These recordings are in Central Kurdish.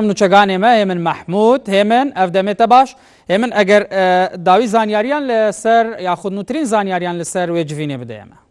نوچگان ما همان محمود همان افدامت باش همان اگر داوی زانیاریان لسر یا خود نوترین زانیاریان لسر و جوینه بده ما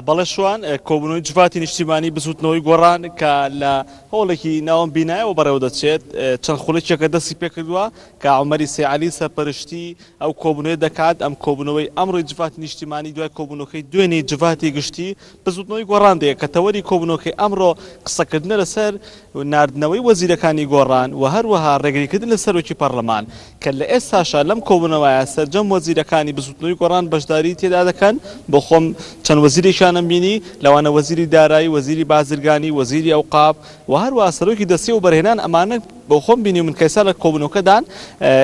بەڵێشوان کۆبوونەوەی جوفاتی نیشتیمانی بزوتنەوەی گۆڕان کە لە هەوڵێکی ناوم بینایەوە بەڕێوە دەچێت چەند خولێکێکە دەستی پێکردووە کە عومەری سێعەلی سەرپەرشتی ئەو کۆبوونەوەی دەکات ئەم کۆبوونەوەی ئەمڕۆی جوفاتی نیشتیمانی دوای کۆبوونەوەکەی دوێنێ جوفاتی گشتی بزوتنەوەی گۆڕان دەیە کە تەوەری کۆبوونەوەکەی ئەمڕۆ قسەکردنە لەسەر ناردنەوەی وەزیرەکانی گۆڕان و هەروەها ڕێگریکردن لە سەرۆکی پەرلەمان کە لە ئێستاشا لەم کۆبوونەوەیە سەرجەم وەزیرەکانی بزوتنەوەی گۆڕان بەشداری تێدا دەکەن بۆ خۆم چەند وەزیریشانم بینی لەوانە وەزیری دارایی وەزیری بازرگانی وەزیری ئەوقاف و هەروەها سەرۆکی دەستی و بەرهێنان ئەمانە بۆ خۆم بینی من کەسا لە کۆبوونەوەکەدان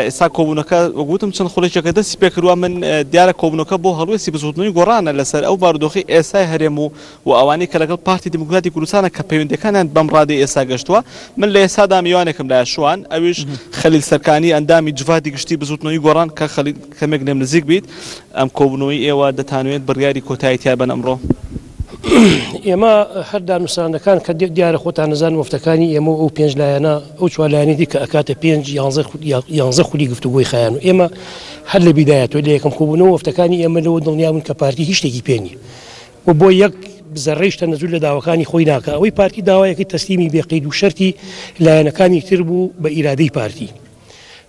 ئێستا کۆبوونەکە وەگوتم چەند خولێکێکە دەستی پێکردووە من دیارە کۆبوونەوەکە بۆ هەڵوێستی بزوتنەوەی گۆڕانە لەسەر ئەو بارودۆخی ئێستای هەرێم و ئەوانەی کە لەگەڵ پارتی دموکراتی کوردستانە کە پەیوەندیەکانیان بەم ڕادەی ئێستا گەشتووە من لە ئێستادا میوانێکم لای شوان ئەویش خەلیل سەرکانی ئەندامی جوفاتی گشتی بزوتنەوەی گۆڕان کە خەلیل کەمێک لێم نزیک بیت ئەم کۆبوونەوەی ئێوە دەتانوێت بڕیاری کۆتایی تیا بن ئەمڕۆ ئێمە هەر دانووسانەکان کە دیارە خۆتان نەزان وەفتەکانی ئێمە ئەو پێنج لایەنە ئەو چوارلایەنی کە ئەکاتە 5 خولی گفتوگۆی خایەن و ئێمە هەر لە بیدایەتەوە لە یەکەم کۆبوونەوە وەفتەکانی ئێمە لەوە دڵنیابوون کە پارتی هیچ شتێکی پێ نییە و بۆ یەک زەڕێشتە نەزول لە داواکانی خۆی ناکە ئەوەی پارتی داوایەکی تەسلیمی بێقید و شەرتی لایەنەکانی تر بوو بە ئیرادەی پارتی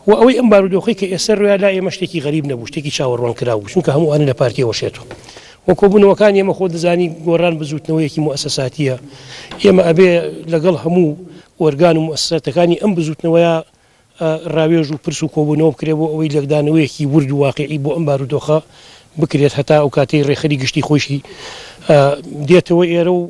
و ئەوەی ئەم بارودۆخی کە ئێستا ڕویا لا ئێمە شتێکی غەریب نەبوو شتێکی چاوەڕوان کراوە چونکە هەمووانە لە پارتیەوە شێتەوە و کۆبوونەوەکان ئێمە خۆ دەزانی گۆڕان بزوتنەوەیەکی موسساتیە ئێمە ئەبێ لەگەڵ هەموو ئۆرگان و موسساتەکانی ئەم بزوتنەوەیە ڕاوێژ و پرس و کۆبوونەوە بکرێ بۆ ئەوەی لەگدانەوەیەکی ورد و واقعی بۆ ئەم بارودۆخە بکرێت هەتا ئەو کاتەی ڕێخەری گشتی خۆشی دێتەوە ئێرە و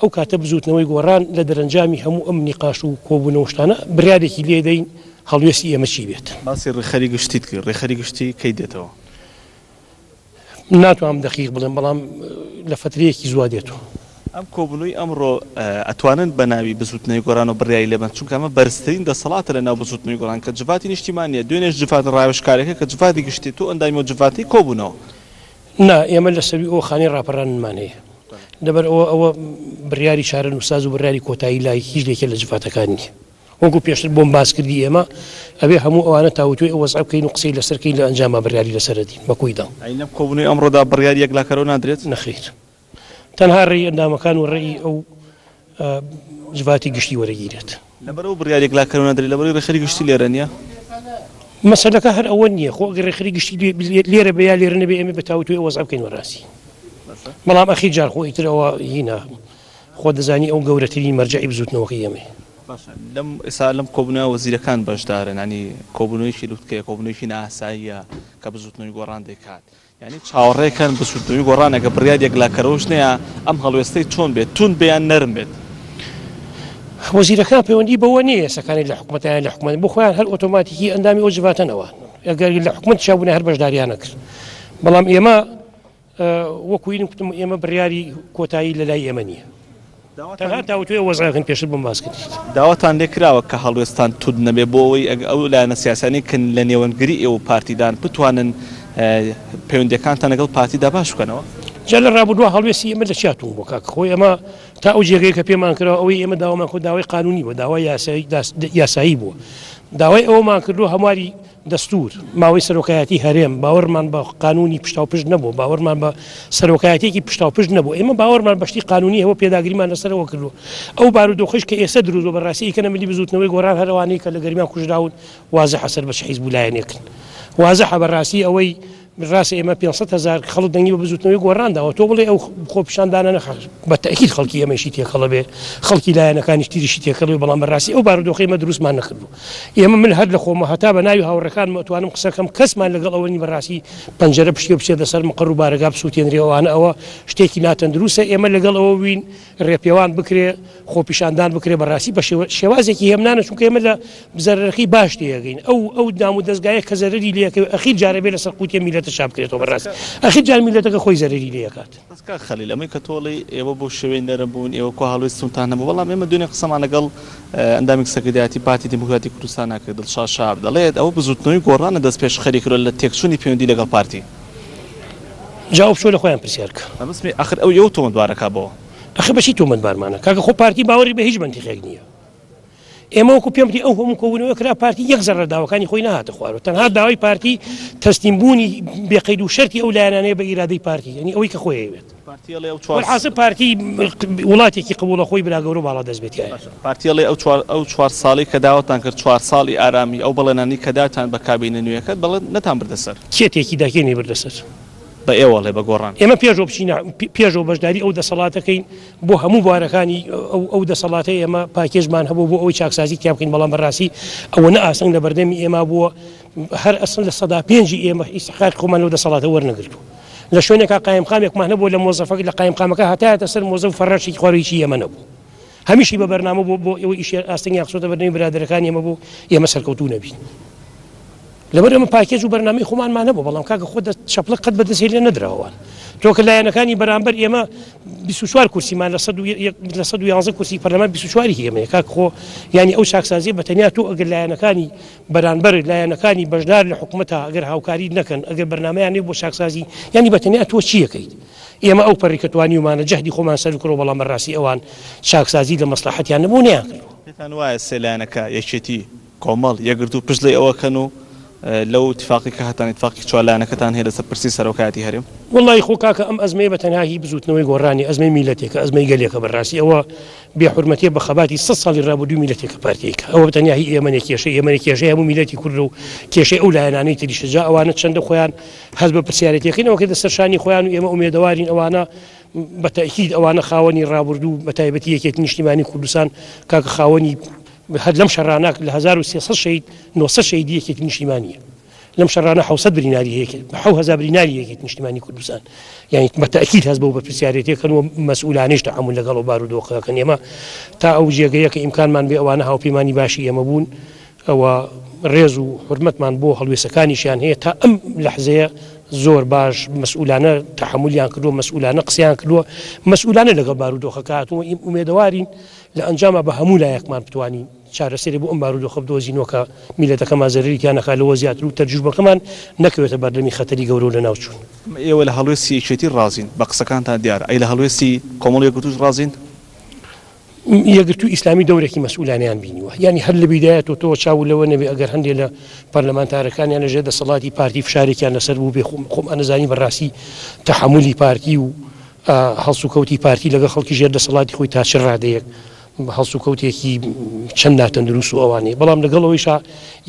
ئەو کاتە بزوتنەوەی گۆڕان لە دەرەنجامی هەموو ئەم نیقاش و کۆبوونەوەشتانە بڕیارێکی لێ دەین هەڵوێستی ئێمە چی بێت باسی ڕێخەری گشتیت کرد ڕێخەری گشتی کەی دێتەوە ناتوانم دقیق بڵێم بەڵام لە فترەیەکی زوا دێتەوە ئەم کۆبوونەوەی ئەمڕۆ ئەتوانن بە ناوی بزوتنەوەی گۆڕان و بڕیایی لێبن چونکە ئەمە بەرزترین دەسەڵاتە لە ناو بزوتنەوەی گۆڕان کە جوفاتی نیشتیمانیە دوێنێش جوفات ڕاوێژکارێکە کە جوفاتی گشتی تو ئەندامی جوفاتی کۆبوونەوە نا ئێمە لە سەروی ئەو خانەی ڕاپەڕانمان هەیە لەبەر ئەوە بڕیاری چارە نووساز و بڕیاری کۆتایی لای هیچ لێکە لە جوفاتەکان نییە وەکو پێشتر بۆم باس کردی ئێمە ئەبێ هەموو ئەوانە تاوتوی ئەو وەزع بکەین و قسەی لەسەرکەین لە ئەنجامە بڕیاری لەسەردین بەکویدا ئەینە کۆبوونەوەی ئەمڕۆدا بڕیاری یەکلاکەرەوە نادرێت نەخیر تەنها ڕێی ئەندامەکان و ڕێی ئەو جوفاتی گشتی وەرەگیرێت لەبەرەوە بڕیاری یەکلاکەرەوە نادرێت لەبەرەوەی ڕێخەری گشتی لێرە نییە مەسەلەکە هەر ئەوە نییە خۆ ئەگەر ڕێخەری گشتی لێرە بە یا لێرە نەبێ ئێمە بە تاوتوی ئەو وەزع بکەین وەڕاستی بەڵام ئەخی جار خۆی ترەوە هینە خۆ دەزانی ئەو گەورەترین مەرجەعی بزوتنەوەکەی ئێمە لەم ئێستا لەم کۆبوونەوە وەزیرەکان بەشدارن ینی کۆبوونەوەیشی لوتکەیە کۆبوونەوەیشی ناساییە کە بزوتنەوەی گۆڕان دەکات یعنی چاوەڕێکەن بزوتنەوەی گۆڕان ئەگە بڕیار یەکلاکەرەوەش نییە ئەم هەڵوێستەی چۆن بێت تون بیان نەرم بێت وەزیرەکان پەیوەندی بەوە نییە سەکانی لە حکوومەتیان لە حکوومەت بۆ خۆیان هەر ئۆتۆماتیکی ئەندامی ئەو جواتەنەوە ئەگەر لە حکوومەت چاوبوون هەر بەشداریان نەکرد بەڵام ئێمە وەکوین کوتم ئێمە بڕیاری کۆتایی لە لای ئێمە نییە تەنها تاوتوی وەزعەکەن پێشتر بۆم باس کردیت داواتان لێکراوە کە هەڵوێستان تود نەبێ بۆ ئەوەی ئەو لایەنە سیاسانی کن لە نێوەنگری ئێوە پارتیدان بتوانن پەیوەندیەکانتان لەگەڵ پارتیدا باش بکەنەوە جا لە ڕابردووە هەڵوێستی ئێمە لە چیاتون بۆ کاک خۆی ئەمە تا ئەو جێگەی کە پێمان کردەوە ئەوەی ئێمە داوامان خۆ داوای قانونی بوو داوای یاسایی بووە داوای ئەوەمان کردو هەمواری دەستور ماوەی سەرۆکایەتی هەرێم باوەڕمان بە قانونی پشتاوپشت نەبوو باوەڕمان بە سەرۆکایەتێکی پشتاوپشت نەبوو ئێمە باوەڕمان بەشتی قانونی هەوە پێداگریمان لەسەرەوە کردو ئەو بارودۆخیش کە ئێستا دروست بەڕاستی کە نەمەلی بزوتنەوەی گۆڕان هەروانەی کە لە گەرمیان کوژراون وازە حەسەر بە حیزب لایەنێکن وازە بەڕاستی ئەوەی ڕاستی ئێمە 500,000 خەڵک دەنگی بە بزوتنەوەی گۆڕانداوە تۆ بڵێ ئەو خۆپیشاندانە نەخەر بە تەکید خەڵکی ئێمەشی تێکەڵە بێ خەڵکی لایەنەکانی تریشی تێکەڵێ بەڵام بەڕاستی ئەو بارودۆخی ئێمە دروستمان نەکردو ئێمە من هەر لە خۆمە هەتا بە ناوی هاوڕەکان مەتوانم قسەکەم کەسمان لەگەڵ ئەوەنی بەڕاستی پەنجەرە پشتی بچێت لەسەر مقڕ و بارەگا بسووتێنرێەوەوانە ئەوە شتێکی ناتەندروستە ئێمە لەگەڵ ئەوە وین ڕێپێوان بکرێ خۆپیشاندان بکرێ بەڕاستی بە شێوازێکی هێمنانە چونکە ئێمە لە بزەرەرەخی باش تێگەین ئەو دام و دەستگایە کە زەرری لێکە ئەخیر جارە بێ لەسەر قوتێ میلەتە شاب بکرێتەوە بەڕاستی ئەخیر جار میلەتەکە خۆی زەرری لێکات خەلیل ئەمەی کە تۆڵی ئێوە بۆ شوێن نەرم بوون ئێوە کۆ هەڵوێستتان هەبوو بەڵام ئێمە دوێنێ قسەمان لەگەڵ ئەندامی سەکردایەتی پارتی دموکراتی کوردستان ناکرد دڵشاد شاب دەڵێت ئەوە بزوتنەوەی گۆڕانە دەست پێش خەری کردو لە تێکچوونی پەیوەندی لەگەڵ پارتی جاوب شۆ لە خۆیان پرسیار کە بەسمی ئاخر ئەو یەو تۆمەتبارەکە بۆ ئەخە بەچی تۆمەتبارمانە کاکە خۆ پارتی باوەڕی بە هیچ منتیقێک نییە ئێمە وەکو پێم ئەو هەموو کۆبوونەوە کرا پارتی یەک زەڕە داواکانی خۆی نهاتە خوارەوە تەنها داوای پارتی تەسلیمبوونی بێقەید و شەرتی ئەو لایەنانەیە بە ئیرادەی پارتی یعنی ئەوەی کە خۆی ئەوێت والحاصل پارتی وڵاتێکی قبوڵە خۆی بلا گەورە باڵا دەست بێت پارتیەڵێ ئەو 4 ساڵی کە داوەتان کرد 4 ساڵی ئارامی ئەو بەڵێنانی کە داتان بە کابینە نوێیەکەت بەڵێ نەتان بردەسەر کێتێکی داکێنی بردەسەر بە ئێوەڵێ بە گۆڕان ئێمە پێشۆ بچینە پێشۆ بەشداری ئەو دەسەڵاتەکەین بۆ هەموو بوارەکانی ئەو دەسەڵاتی ئێمە پاکێزمان هەبوو بۆ ئەوی چاکسازی تیا بکەین بەڵام بەڕاستی ئەوە نە ئاسنگ لە بەردەمی ئێمە بووە هەر ئەسن لە سەدا پێنجی ئێمە ئیستحقاق خۆمان لەو دەسەڵاتە وەرنەگرتو لە شوێنێکا قایمقامێکمان هەبوو لە مۆزەفەک لە قایمقامەکە هاتایەتە سەر مۆزەف فەرەشی خۆڕیشی ئێمە نەبوو هەمیشی بە بەرنامە بۆ ئەوەی ئیش ئاستنگی یاخسۆتە بەردەمی برادەرەکان ئێمە بوو ئێمە سەرکەوتوو نەبین لەبەر ئەمە پاکێج و بەرنامەی خۆمانمان نەبوو بەڵام کاکە خۆ شەپڵق قەت بەدەست لێ نەدراوان تۆکە لایەنەکانی بەرامبەر ئێمە 24 کورسیمان لە 111 کورسی پەرلەمان 24 ئێمەیە کاک خۆ ینی ئەو چاکسازیە بەتەنیا تۆ ئەگەر لایەنەکانی بەرامبەر لایەنەکانی بەشدار لە حکوومەتە ئەگەر هاوکاری نەکەن ئەگەر بەرنامەیان بۆ چاکسازی ینی بەتەنیا تۆ چیەکەیت ئێمە ئەو پەڕێکەتوانی ومانە جەهدی خۆمان سەر کرۆ بەڵام بەڕاستی ئەوان چاکسازی لە مەسلحەتیان نەبوو نیان کرد پێتان وایە سێلایەنەکە یەکێتی کۆمەڵ یەکگرتو پشت لێ ئەوەکەن و لەو اتفاقی کە هەتان اتفاقی چوارلایەنەکەتان هەیە لەسەر پرسی سەرۆکایەتی هەرێم والله خۆ کاکە ئەم ئەزمەیە بەتەنها هی بزوتنەوەی گۆڕانی ئەزمەی میلەتێکە ئەزمەی گەلێکە بەڕاستی ئەوە بێحورمەتیە بە خەباتی 100 ساڵی ڕابردوو میلەتێکە پارتیەکە ئەوە بەتەنیا هی ئێمە کێشەی هەموو میلەتی کورد و کێشەی ئەو لایەنانەی تریشە جا ئەوانە چەندە خۆیان هەز بە پرسیارەتیەکەینەوە کە دەسەرشانی خۆیان و ئێمە ئومێدەوارین ئەوانە بەتەکید ئەوانە خاوەنی ڕابردوو بە تایبەتی یەکێتی نیشتیمانی کوردستان کاکە خاوەنی هەر لەم شەڕانە لە 1300 شەید 900 شەیدی یەکێتی نیشتیمانیە لەم شەڕانە 700 بریناری هەیە 7000 بریناری یەکێتی نیشتیمانی کوردستان یعنی بەتەکید هەست بەو بە پرسیارەتیەکەن و مەسئولانیش تەحمل لەگەڵ و بارودۆخەکەن ئێمە تا ئەو جێگەیە کە ئیمکانمان بێ ئەوانە هاوپەیمانی باشی ئێمە بوون ئەوە ڕێز و حورمەتمان بۆ هەڵوێسەکانیشیان هەیە تا ئەم لەحزەیە زۆر باش مەسئولانە تەحملیان کردووە مەسئولانە قسەیان کردووە مەسئولانە لەگەڵ بارودۆخەکە هاتووە ئومێدەوارین لە ئەنجامە بە هەموو لایەکمان بتوانین چارەسەری بۆ ئەم بارودۆخە بدۆزینەوە کە میلەتەکەمان زەرریان نەکات لەوە زیاتر و تەرجوبەکەمان نەکەوێتە بەردەمی خەتەری گەورە لە ناوچوون ئێوە لە هەڵوێستی یەکێتی ڕازین بە قسەکانتان دیارە ئەی لە هەڵوێستی کۆمەڵ یەکگرتووش ڕازین یەکگرتووی ئیسلامی دەورێکی مەسئولانیان بینیوە ینی هەر لە بیدایەت و تۆ چاو لەوە نەبێ ئەگەر هەندێک لە پەرلەمانتارەکانیان لەژێر دەسەڵاتی پارتی فشارێکیان لەسەر بوو بێ خۆم ئەنەزانی بەڕاستی تەحملی پارتی و هەڵسو کەوتی پارتی لەگە خەڵکی ژێر دەسەڵاتی خۆی تا چ ڕادەیەک هەڵسو کەوتێکی چەند ناتەندروست و ئەوانەیە بەڵام لەگەڵەوەیشا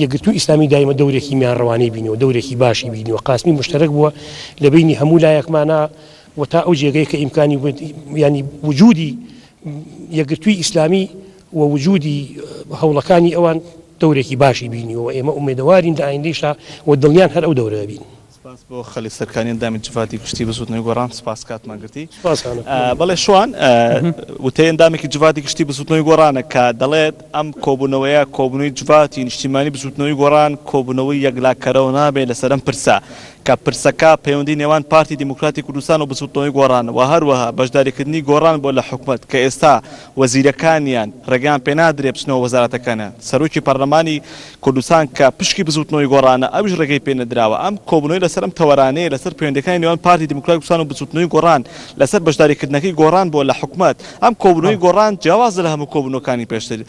یەکگرتووی ئیسلامی دایمە دەورێکی میان ڕەوانەی بینیەوە دەورێکی باشی بینیوە قاسمی مشتەرەک بووە لە بینی هەموو لایەکمانە و تا ئەو جێگەی کە ئیمکانی ینی وجودی یەکگرتووی ئیسلامی و وجودی هەوڵەکانی ئەوان دەورێکی باشی بینیەوە ئێمە ئومێدەوارین لە ئایندەیشا و دڵنیان هەر ئەو دەورە بین سپاس بۆ خەلی سەرکانی دامی جوفاتی گشتی بسووتنەوەی گۆڕان سپاس کاتمان گرتی بەڵێ شوان وتەی ئەندامێکی جوفاتی گشتی بسووتنەوەی گۆڕانە کە دەڵێت ئەم کۆبوونەوەیە کۆبوونەوەی جوفاتی نیشتیمانی بسووتنەوەی گۆڕان کۆبوونەوەی یەکلاکەرەوە نابێت لەسەر ئەم پرسە کە پرسەکە پەیوەندی نێوان پارتی دیموکراتی کوردستان و بسووتنەوەی گۆڕان و هەروەها بەشداریکردنی گۆڕان بۆ لە حکوومەت کە ئێستا وەزیرەکانیان ڕێگەیان پێ نادرێ بچنەوە وەزارەتەکانە سەرۆکی پەرلەمانی کوردستان کە پشکی بسووتنەوەی گۆڕانە ئەوش ڕێگەی پێ نەدراوە ئەم کۆبوونەوەی لەسەر ئەم تەوەرانەیە لەسەر پەیوەندیەکانی نێوان پارتی دیموکراتی کوردستان و بسووتنەوەی گۆڕان لەسەر بەشداریکردنەکەی گۆڕان بۆ لە حکوومەت ئەم کۆبوونەوەی گۆڕان جیاواز لە هەموو کۆبوونەوەکانی پێشتر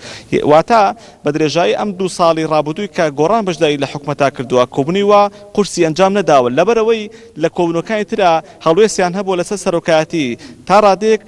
واتە بە درێژایی ئەم 2 ساڵی ڕابردووی کە گۆڕان بەشداری لە حکوومەتا کردووە کۆبوونی وا قورسی ئەنجام نەداوە لەبەرەوەی لە کۆبوونەوەکانی ترە هەڵوێستیان هەبوو لەسەر سەرۆکایەتی تا ڕادێک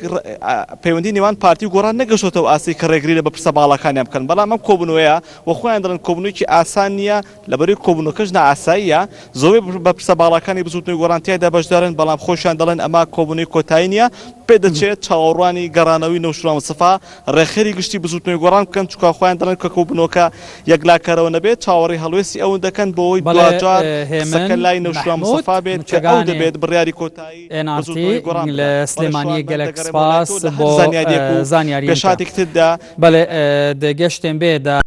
پەیوەندی نێوان پارتی و گۆڕان نەگەشتەوە ئاسی کە ڕێگری لە بە پرسە باڵەکانیان بکەن بەڵام ئەم کۆبوونەوەیە و خۆیان دەڵێن کۆبوونەوەیەکی ئاسان نییە لەبەرەوەی کۆبوونەوەکەش نائاساییە زۆر بە پرسە باڵەکانی بسووتنەوەی گۆڕان تیایدا بەشدارن بەڵام خۆشیان دەڵێن ئەمە کۆبوونەوەی کۆتایی نییە پێ دەچێت چاوەڕوانی گەڕانەوەی نەوشروان مستەفا ڕێخەری گشتی بسووتنەوەی گۆڕان بکەن چونکە خۆیان دەڵێن کە کۆبوونەوەکە یەکلاکەرەوە نەبێت چاوەڕی هەڵوێستی ئەوەن دەکەن بۆەوەی دوجار قسەکە لای نەوشروان مستەفا بێت کە ئەو دەبێت بڕیاری کۆتایی لە سلێمانی گەلێک سپاس بۆ زانیاری پێشاتێکتردا بەڵێ دەگەشتێن بێدا